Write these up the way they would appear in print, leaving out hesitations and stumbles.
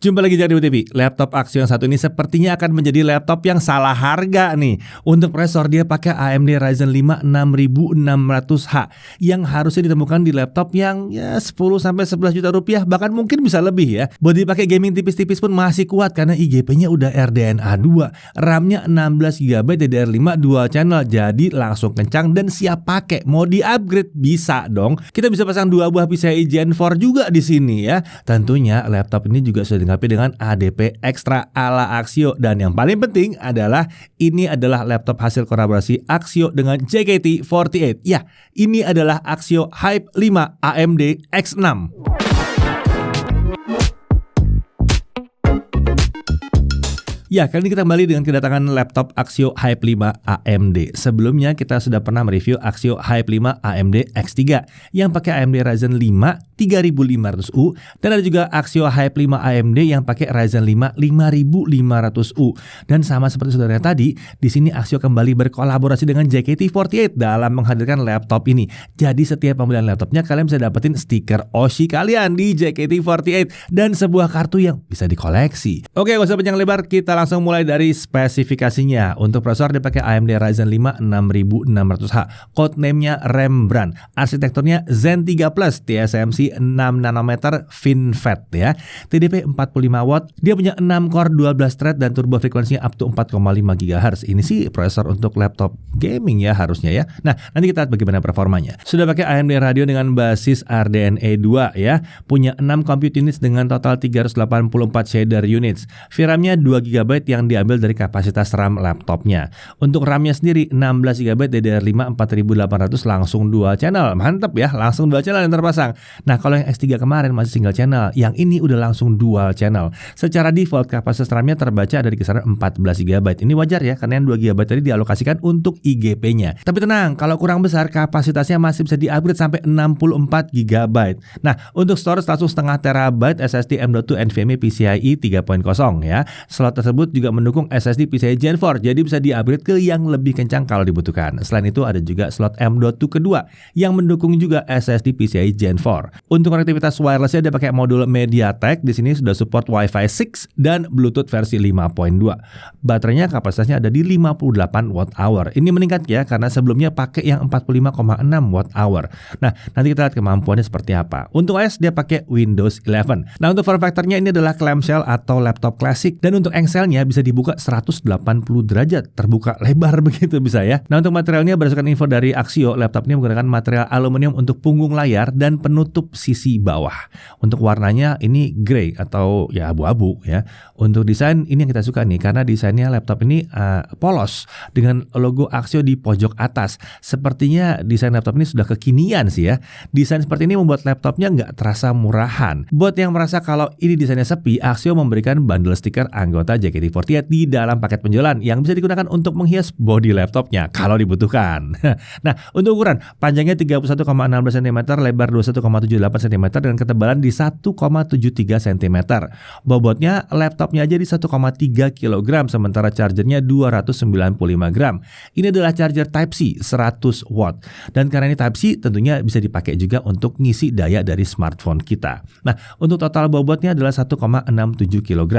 Jumpa lagi di TV. Laptop Axio yang satu ini sepertinya akan menjadi laptop yang salah harga nih. Untuk prosesor dia pakai AMD Ryzen 5 6600H yang harusnya ditemukan di laptop yang 10-11 juta rupiah, bahkan mungkin bisa lebih ya. Buat dipakai gaming tipis-tipis pun masih kuat karena IGP-nya udah RDNA 2, RAM-nya 16GB DDR5 dual channel, jadi langsung kencang dan siap pakai. Mau di-upgrade bisa dong. Kita bisa pasang 2 buah PCIe Gen 4 juga di sini ya. Tentunya laptop ini juga sudah dilengkapi dengan ADP Extra ala Axio, dan yang paling penting adalah ini adalah laptop hasil kolaborasi Axio dengan JKT48. Ya, ini adalah Axio Hype 5 AMD X6. Ya, kali ini kita kembali dengan kedatangan laptop Axio Hype 5 AMD. Sebelumnya kita sudah pernah mereview Axio Hype 5 AMD X3 yang pakai AMD Ryzen 5 3500U, dan ada juga Axio Hype 5 AMD yang pakai Ryzen 5 5500U. Dan sama seperti saudaranya tadi, di sini Axio kembali berkolaborasi dengan JKT48 dalam menghadirkan laptop ini. Jadi setiap pembelian laptopnya kalian bisa dapetin stiker Oshi kalian di JKT48 dan sebuah kartu yang bisa dikoleksi. Oke, gak usah panjang lebar, kita langsung mulai dari spesifikasinya. Untuk prosesor dipakai AMD Ryzen 5 6600H, codename-nya Rembrandt, arsitekturnya Zen 3 Plus, TSMC 6 nanometer FinFET ya. TDP 45 watt, dia punya 6 core 12 thread dan turbo frekuensinya up to 4,5 GHz. Ini sih prosesor untuk laptop gaming ya harusnya ya. Nah, nanti kita lihat bagaimana performanya. Sudah pakai AMD Radeon dengan basis RDNA 2 ya. Punya 6 compute units dengan total 384 shader units. VRAM-nya 2GB yang diambil dari kapasitas RAM laptopnya. Untuk RAM-nya sendiri 16GB DDR5 4800 langsung dual channel. Mantap ya, langsung dual channel yang terpasang. Nah, kalau yang X3 kemarin masih single channel, yang ini udah langsung dual channel. Secara default kapasitas RAM-nya terbaca ada di kisaran 14GB. Ini wajar ya, karena yang 2GB tadi dialokasikan untuk IGP-nya. Tapi tenang, kalau kurang besar kapasitasnya masih bisa di-upgrade sampai 64GB. Nah, untuk storage langsung setengah terabyte SSD M.2 NVMe PCIe 3.0 ya. Slot tersebut juga mendukung SSD PCIe Gen 4, jadi bisa di-upgrade ke yang lebih kencang kalau dibutuhkan. Selain itu ada juga slot M.2 kedua yang mendukung juga SSD PCIe Gen 4. Untuk konektivitas wirelessnya dia pakai modul MediaTek. Di sini sudah support Wi-Fi 6 dan Bluetooth versi 5.2. Baterainya kapasitasnya ada di 58 Wh. Ini meningkat ya karena sebelumnya pakai yang 45,6 Wh. Nah, nanti kita lihat kemampuannya seperti apa. Untuk OS dia pakai Windows 11. Nah, untuk form factor-nya ini adalah clamshell atau laptop klasik, dan untuk engselnya bisa dibuka 180 derajat, terbuka lebar begitu bisa ya. Nah, untuk materialnya berdasarkan info dari Axio, laptop ini menggunakan material aluminium untuk punggung layar dan penutup sisi bawah. Untuk warnanya ini grey atau ya abu-abu ya. Untuk desain ini yang kita suka nih karena desainnya laptop ini polos dengan logo Axio di pojok atas. Sepertinya desain laptop ini sudah kekinian sih ya. Desain seperti ini membuat laptopnya nggak terasa murahan. Buat yang merasa kalau ini desainnya sepi, Axio memberikan bundle stiker anggota JKT48 di dalam paket penjualan yang bisa digunakan untuk menghias bodi laptopnya kalau dibutuhkan. Nah, untuk ukuran panjangnya 31,16 cm, lebar 21,78 cm dengan ketebalan di 1,73 cm. Bobotnya laptopnya aja di 1,3 kg, sementara chargernya 295 gram. Ini adalah charger Type-C 100 watt. Dan karena ini Type-C tentunya bisa dipakai juga untuk ngisi daya dari smartphone kita. Nah, untuk total bobotnya adalah 1,67 kg.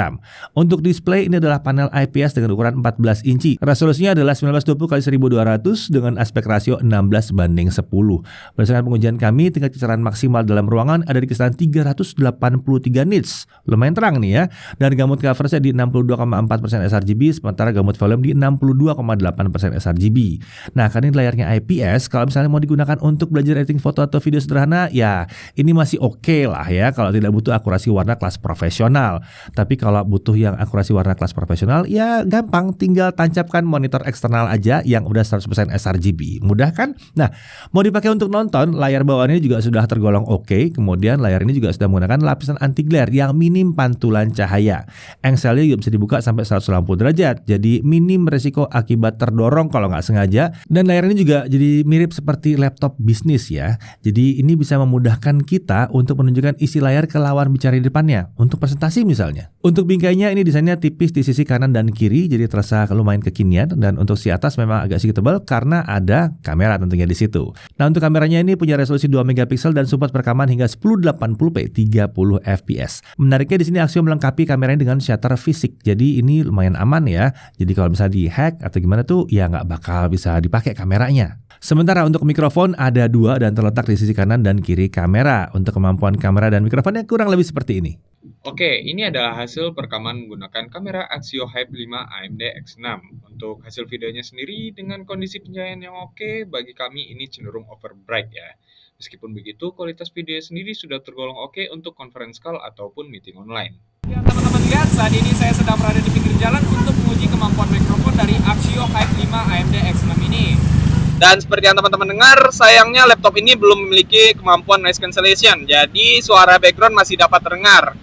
Untuk display ini adalah panel IPS dengan ukuran 14 inci. Resolusinya adalah 1920x1200 dengan aspek rasio 16:10. Berdasarkan pengujian kami, tingkat kisaran maksimal dalam ruangan ada di kisaran 383 nits. Lumayan terang nih ya. Dan gamut coverage di 62,4% sRGB, sementara gamut volume di 62,8% sRGB. Nah, karena ini layarnya IPS, kalau misalnya mau digunakan untuk belajar editing foto atau video sederhana, ya ini masih oke lah ya kalau tidak butuh akurasi warna kelas profesional. Tapi kalau butuh yang akurasi warna kelas profesional, ya gampang, tinggal tancapkan monitor eksternal aja yang udah 100% sRGB. Mudah kan? Nah, mau dipakai untuk nonton, layar bawahnya juga sudah tergolong oke. Kemudian layar ini juga sudah menggunakan lapisan anti glare yang minim pantulan cahaya. Engselnya juga bisa dibuka sampai 180 derajat, jadi minim resiko akibat terdorong kalau nggak sengaja. Dan layar ini juga jadi mirip seperti laptop bisnis ya. Jadi ini bisa memudahkan kita untuk menunjukkan isi layar ke lawan bicara di depannya untuk presentasi misalnya. Untuk bingkainya ini desainnya tipis di sisi kanan dan kiri, jadi terasa lumayan kekinian. Dan untuk si atas memang agak sedikit tebal karena ada kamera tentunya di situ. Nah, untuk kameranya ini punya resolusi 2 megapiksel dan support perekaman hingga 1080p 30 fps. Menariknya di sini Axio melengkapi kameranya dengan shutter fisik, jadi ini lumayan aman ya. Jadi kalau misalnya dihack atau gimana tuh ya nggak bakal bisa dipakai kameranya. Sementara untuk mikrofon ada 2 dan terletak di sisi kanan dan kiri kamera. Untuk kemampuan kamera dan mikrofonnya kurang lebih seperti ini. Oke, ini adalah hasil perekaman menggunakan kamera Axio Hype 5 AMD X6. Untuk hasil videonya sendiri dengan kondisi pencahayaan yang oke, bagi kami ini cenderung overbright ya. Meskipun begitu, kualitas video sendiri sudah tergolong oke untuk conference call ataupun meeting online. Ya, teman-teman lihat, saat ini saya sedang berada di pinggir jalan untuk menguji kemampuan mikrofon dari Axio Hype 5 AMD X6 ini. Dan seperti yang teman-teman dengar, sayangnya laptop ini belum memiliki kemampuan noise cancellation, jadi suara background masih dapat terdengar.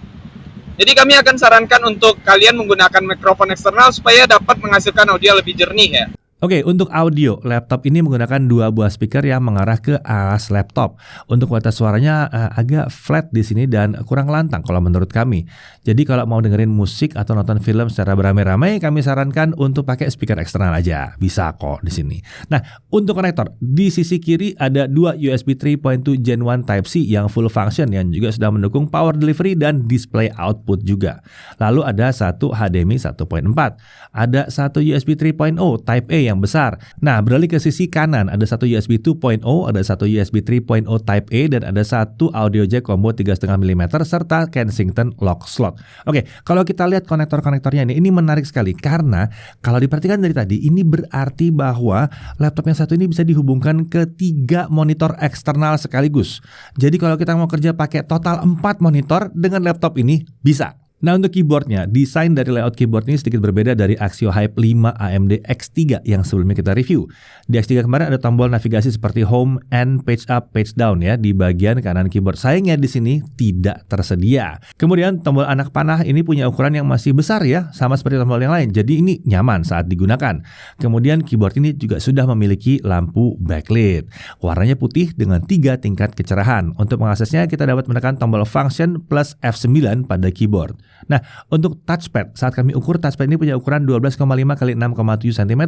Jadi kami akan sarankan untuk kalian menggunakan mikrofon eksternal supaya dapat menghasilkan audio lebih jernih ya. Oke, untuk audio, laptop ini menggunakan 2 buah speaker yang mengarah ke alas laptop. Untuk kualitas suaranya agak flat di sini dan kurang lantang kalau menurut kami. Jadi kalau mau dengerin musik atau nonton film secara beramai-ramai, kami sarankan untuk pakai speaker eksternal aja. Bisa kok di sini. Nah, untuk konektor, di sisi kiri ada 2 USB 3.2 Gen 1 Type-C yang full function yang juga sudah mendukung power delivery dan display output juga. Lalu ada satu HDMI 1.4. Ada satu USB 3.0 Type A yang besar. Nah, beralih ke sisi kanan, ada satu USB 2.0, ada satu USB 3.0 Type A, dan ada satu audio jack combo 3,5 mm serta Kensington lock slot. Oke, kalau kita lihat konektor-konektornya ini menarik sekali karena kalau diperhatikan dari tadi, ini berarti bahwa laptop yang satu ini bisa dihubungkan ke 3 monitor eksternal sekaligus. Jadi kalau kita mau kerja pakai total 4 monitor dengan laptop ini bisa. Nah, untuk keyboardnya, desain dari layout keyboard ini sedikit berbeda dari Axio Hype 5 AMD X3 yang sebelumnya kita review. Di X3 kemarin ada tombol navigasi seperti Home and Page Up, Page Down ya di bagian kanan keyboard. Sayangnya di sini tidak tersedia. Kemudian tombol anak panah ini punya ukuran yang masih besar ya, sama seperti tombol yang lain. Jadi ini nyaman saat digunakan. Kemudian keyboard ini juga sudah memiliki lampu backlit. Warnanya putih dengan 3 tingkat kecerahan. Untuk mengaksesnya kita dapat menekan tombol function plus F9 pada keyboard. Nah, untuk touchpad, saat kami ukur, touchpad ini punya ukuran 12,5 x 6,7 cm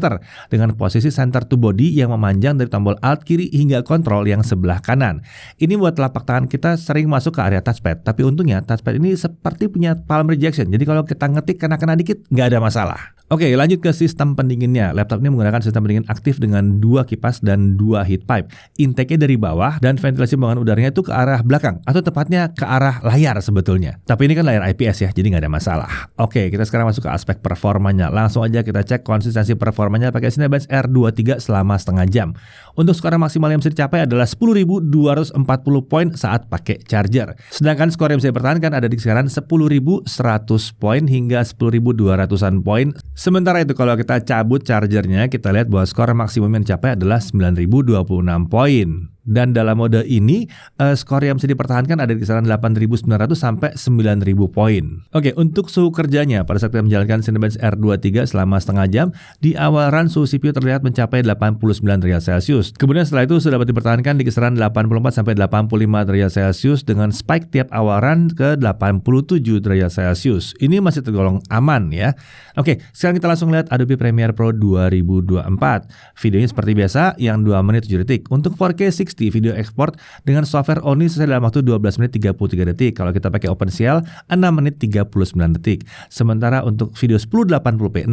dengan posisi center to body yang memanjang dari tombol alt kiri hingga kontrol yang sebelah kanan. Ini buat telapak tangan kita sering masuk ke area touchpad, tapi untungnya touchpad ini seperti punya palm rejection. Jadi kalau kita ngetik kena-kena dikit, nggak ada masalah. Oke, lanjut ke sistem pendinginnya. Laptop ini menggunakan sistem pendingin aktif dengan 2 kipas dan 2 heat pipe. Intake-nya dari bawah dan ventilasi pembuangan udaranya itu ke arah belakang atau tepatnya ke arah layar sebetulnya. Tapi ini kan layar IPS ya, jadi nggak ada masalah. Oke, kita sekarang masuk ke aspek performanya. Langsung aja kita cek konsistensi performanya pakai Cinebench R23 selama setengah jam. Untuk skor maksimal yang bisa dicapai adalah 10.240 poin saat pakai charger. Sedangkan skor yang bisa dipertahankan ada di kisaran 10.100 poin hingga 10.200-an poin. Sementara itu kalau kita cabut chargernya, kita lihat bahwa skor maksimum yang dicapai adalah 9.026 poin. Dan dalam mode ini, skor yang bisa dipertahankan ada di kisaran 8.900 sampai 9.000 poin. Oke, untuk suhu kerjanya, pada saat kita menjalankan Cinebench R23 selama setengah jam, di awal run suhu CPU terlihat mencapai 89 derajat Celcius. Kemudian setelah itu sudah dapat dipertahankan di kisaran 84 sampai 85 derajat Celcius dengan spike tiap awal run ke 87 derajat Celcius. Ini masih tergolong aman ya. Oke, sekarang kita langsung lihat Adobe Premiere Pro 2024. Videonya seperti biasa, yang 2 menit 7 detik. Untuk 4K 60 video export dengan software Oni selesai dalam waktu 12 menit 33 detik. Kalau kita pakai OpenCL 6 menit 39 detik. Sementara untuk video 1080p 60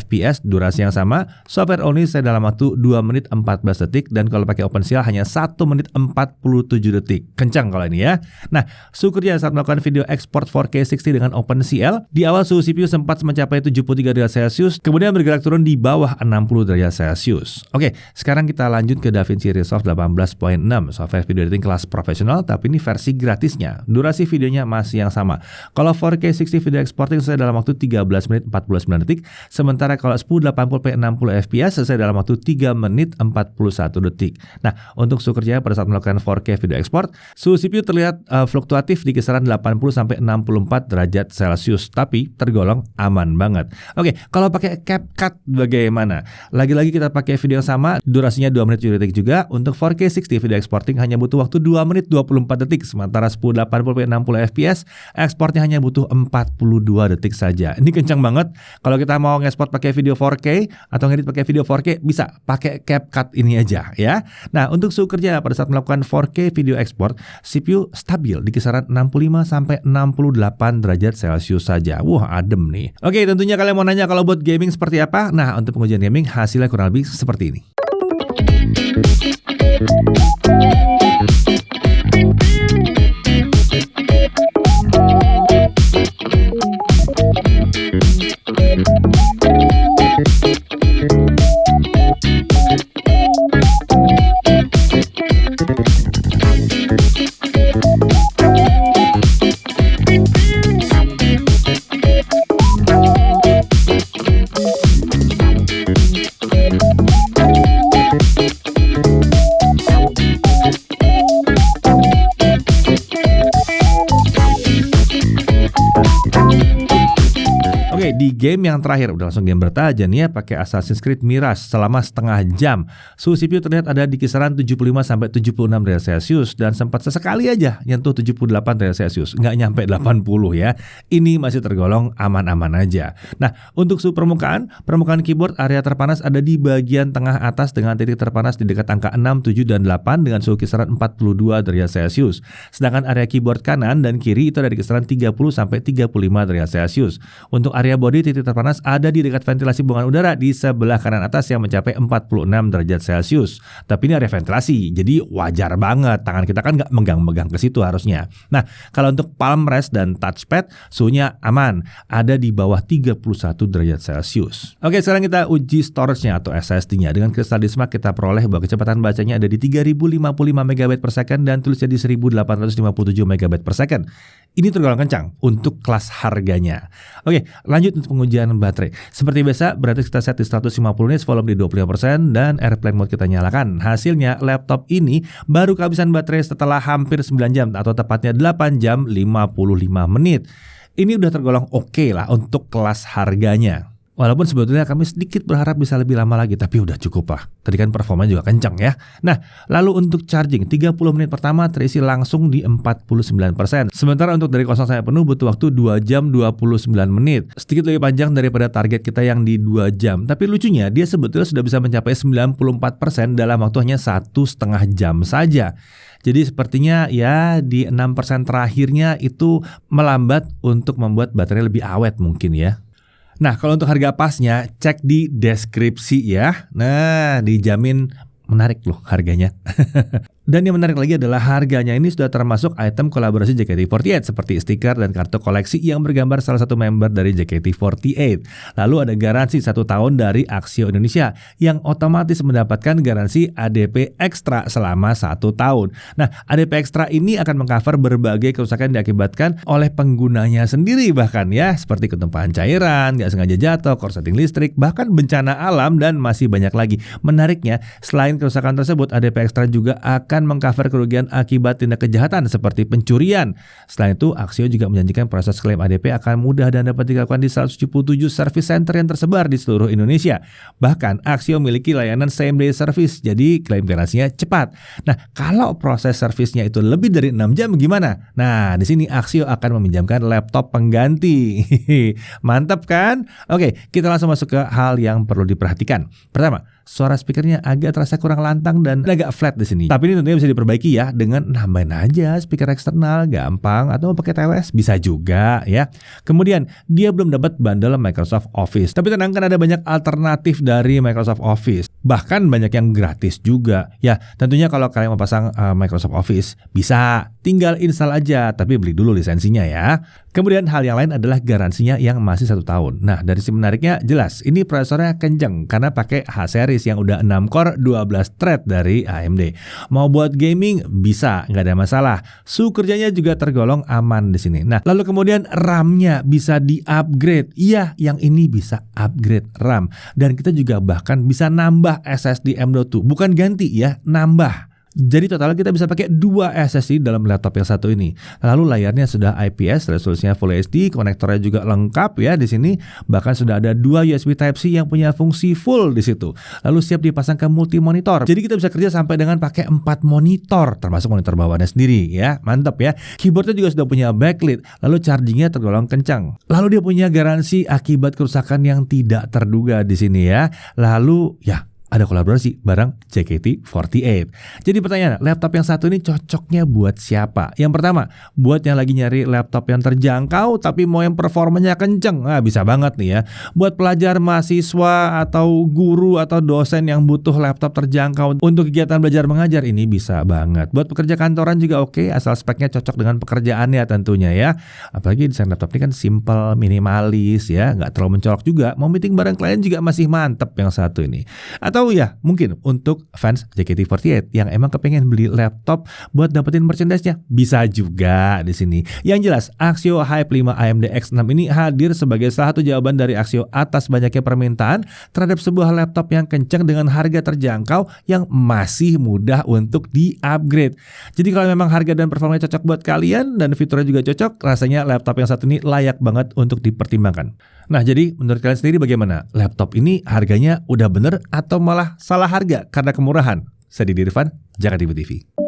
fps durasi yang sama, software Oni selesai dalam waktu 2 menit 14 detik dan kalau pakai OpenCL hanya 1 menit 47 detik. Kencang kalau ini ya. Nah, suhu kerja saat melakukan video export 4K 60 dengan OpenCL, di awal suhu CPU sempat mencapai 73 derajat Celcius, kemudian bergerak turun di bawah 60 derajat Celcius. Oke, sekarang kita lanjut ke DaVinci Resolve 18.6, software video editing kelas profesional, tapi ini versi gratisnya. Durasi videonya masih yang sama. Kalau 4K 60 video exporting selesai dalam waktu 13 menit 49 detik, sementara kalau 1080p 60 fps selesai dalam waktu 3 menit 41 detik. Nah, untuk suhu kerjanya pada saat melakukan 4K video export, suhu CPU terlihat fluktuatif di kisaran 80 sampai 64 derajat Celcius, tapi tergolong aman banget. Oke, kalau pakai CapCut bagaimana? Lagi-lagi kita pakai video yang sama, durasinya 2 menit 7 detik juga. Untuk 4K 60 360 video exporting hanya butuh waktu 2 menit 24 detik, sementara 1080p 60 fps ekspornya hanya butuh 42 detik saja. Ini kencang banget. Kalau kita mau ngekspor pakai video 4K atau ngedit pakai video 4K, bisa pakai CapCut ini aja ya. Nah, untuk suhu kerja pada saat melakukan 4K video export, CPU stabil di kisaran 65 sampai 68 derajat Celcius saja. Wah, adem nih. Oke, tentunya kalian mau nanya kalau buat gaming seperti apa? Nah, untuk pengujian gaming hasilnya kurang lebih seperti ini. Oke, di game yang terakhir udah langsung game bertahan ya, pakai Assassin's Creed Mirage selama setengah jam. Suhu CPU terlihat ada di kisaran 75 sampai 76 derajat Celcius dan sempat sesekali aja nyentuh 78 derajat Celcius, nggak nyampe 80 ya. Ini masih tergolong aman-aman aja. Nah, untuk suhu permukaan keyboard area terpanas ada di bagian tengah atas dengan titik terpanas di dekat angka 6, 7, dan 8 dengan suhu kisaran 42 derajat Celcius. Sedangkan area keyboard kanan dan kiri itu ada di kisaran 30 sampai 35 derajat Celcius. Untuk area body titik terpanas ada di dekat ventilasi buangan udara di sebelah kanan atas yang mencapai 46 derajat Celcius. Tapi ini area ventilasi, jadi wajar banget tangan kita kan nggak megang-megang ke situ harusnya. Nah, kalau untuk palm rest dan touchpad suhunya aman, ada di bawah 31 derajat Celcius. Oke, sekarang kita uji storage-nya atau SSD-nya. Dengan kristal Dismark kita peroleh bahwa kecepatan bacanya ada di 3055 MB per second dan tulisnya di 1857 MB per second. Ini tergolong kencang untuk kelas harganya. Oke, lanjut untuk pengujian baterai. Seperti biasa, berarti kita set di 150 nits, volume di 25% dan airplane mode kita nyalakan. Hasilnya, laptop ini baru kehabisan baterai setelah hampir 9 jam atau tepatnya 8 jam 55 menit. Ini udah tergolong oke lah untuk kelas harganya. Walaupun sebetulnya kami sedikit berharap bisa lebih lama lagi, tapi udah cukup lah. Tadi kan performanya juga kencang ya. Nah, lalu untuk charging, 30 menit pertama terisi langsung di 49%. Sementara untuk dari kosong sampai penuh butuh waktu 2 jam 29 menit. Sedikit lebih panjang daripada target kita yang di 2 jam. Tapi lucunya, dia sebetulnya sudah bisa mencapai 94% dalam waktu hanya 1,5 jam saja. Jadi sepertinya ya di 6% terakhirnya itu melambat untuk membuat baterai lebih awet mungkin ya. Nah, kalau untuk harga pasnya, cek di deskripsi ya. Nah, dijamin menarik loh harganya. Dan yang menarik lagi adalah harganya ini sudah termasuk item kolaborasi JKT48 seperti stiker dan kartu koleksi yang bergambar salah satu member dari JKT48. Lalu ada garansi 1 tahun dari Axioo Indonesia yang otomatis mendapatkan garansi ADP Extra selama 1 tahun. Nah, ADP Extra ini akan mengcover berbagai kerusakan yang diakibatkan oleh penggunanya sendiri bahkan ya, seperti ketumpahan cairan, nggak sengaja jatuh, korsleting listrik, bahkan bencana alam dan masih banyak lagi. Menariknya, selain kerusakan tersebut, ADP Extra juga akan mengcover kerugian akibat tindak kejahatan seperti pencurian. Selain itu, Axioo juga menjanjikan proses klaim ADP akan mudah dan dapat dilakukan di 177 service center yang tersebar di seluruh Indonesia. Bahkan, Axioo memiliki layanan same day service, jadi klaim garansinya cepat. Nah, kalau proses servisnya itu lebih dari 6 jam gimana? Nah, di sini Axioo akan meminjamkan laptop pengganti. Mantap kan? Oke, kita langsung masuk ke hal yang perlu diperhatikan. Pertama, suara speakernya agak terasa kurang lantang dan agak flat di sini. Tapi ini tentunya bisa diperbaiki ya dengan nambahin aja speaker eksternal, gampang, atau pakai TWS bisa juga ya. Kemudian dia belum dapat bundle Microsoft Office. Tapi tenang kan ada banyak alternatif dari Microsoft Office. Bahkan banyak yang gratis juga. Ya, tentunya kalau kalian mau pasang Microsoft Office bisa tinggal install aja, tapi beli dulu lisensinya ya. Kemudian hal yang lain adalah garansinya yang masih 1 tahun. Nah, dari sisi menariknya jelas ini prosesornya kenceng karena pakai H-series yang udah 6 core 12 thread dari AMD. Mau buat gaming bisa, nggak ada masalah. Suhu kerjanya juga tergolong aman di sini. Nah, lalu kemudian RAM-nya bisa di-upgrade. Iya, yang ini bisa upgrade RAM. Dan kita juga bahkan bisa nambah SSD M.2, bukan ganti ya, nambah. Jadi total kita bisa pakai 2 SSD dalam laptop yang satu ini. Lalu layarnya sudah IPS, resolusinya Full HD, konektornya juga lengkap ya di sini. Bahkan sudah ada 2 USB Type-C yang punya fungsi full di situ. Lalu siap dipasang ke multi monitor. Jadi kita bisa kerja sampai dengan pakai 4 monitor, termasuk monitor bawaannya sendiri ya. Mantap ya. Keyboardnya juga sudah punya backlit. Lalu chargingnya tergolong kencang. Lalu dia punya garansi akibat kerusakan yang tidak terduga di sini ya. Lalu ya, ada kolaborasi bareng JKT48. Jadi pertanyaan, laptop yang satu ini cocoknya buat siapa? Yang pertama, buat yang lagi nyari laptop yang terjangkau tapi mau yang performanya kenceng. Nah, bisa banget nih ya. Buat pelajar, mahasiswa, atau guru, atau dosen yang butuh laptop terjangkau untuk kegiatan belajar mengajar, ini bisa banget. Buat pekerja kantoran juga oke, asal speknya cocok dengan pekerjaannya tentunya ya. Apalagi desain laptop ini kan simple, minimalis ya, nggak terlalu mencolok juga. Mau meeting bareng klien juga masih mantep yang satu ini. Atau ya mungkin untuk fans JKT48 yang emang kepengen beli laptop buat dapetin merchandise-nya, bisa juga di sini. Yang jelas Axio Hype 5 AMD X6 ini hadir sebagai salah satu jawaban dari Axio atas banyaknya permintaan terhadap sebuah laptop yang kencang dengan harga terjangkau yang masih mudah untuk di-upgrade. Jadi kalau memang harga dan performanya cocok buat kalian dan fiturnya juga cocok, rasanya laptop yang satu ini layak banget untuk dipertimbangkan. Nah, jadi menurut kalian sendiri bagaimana? Laptop ini harganya udah bener atau malah salah harga karena kemurahan? Saya Didi Irfan, Jakarta TV.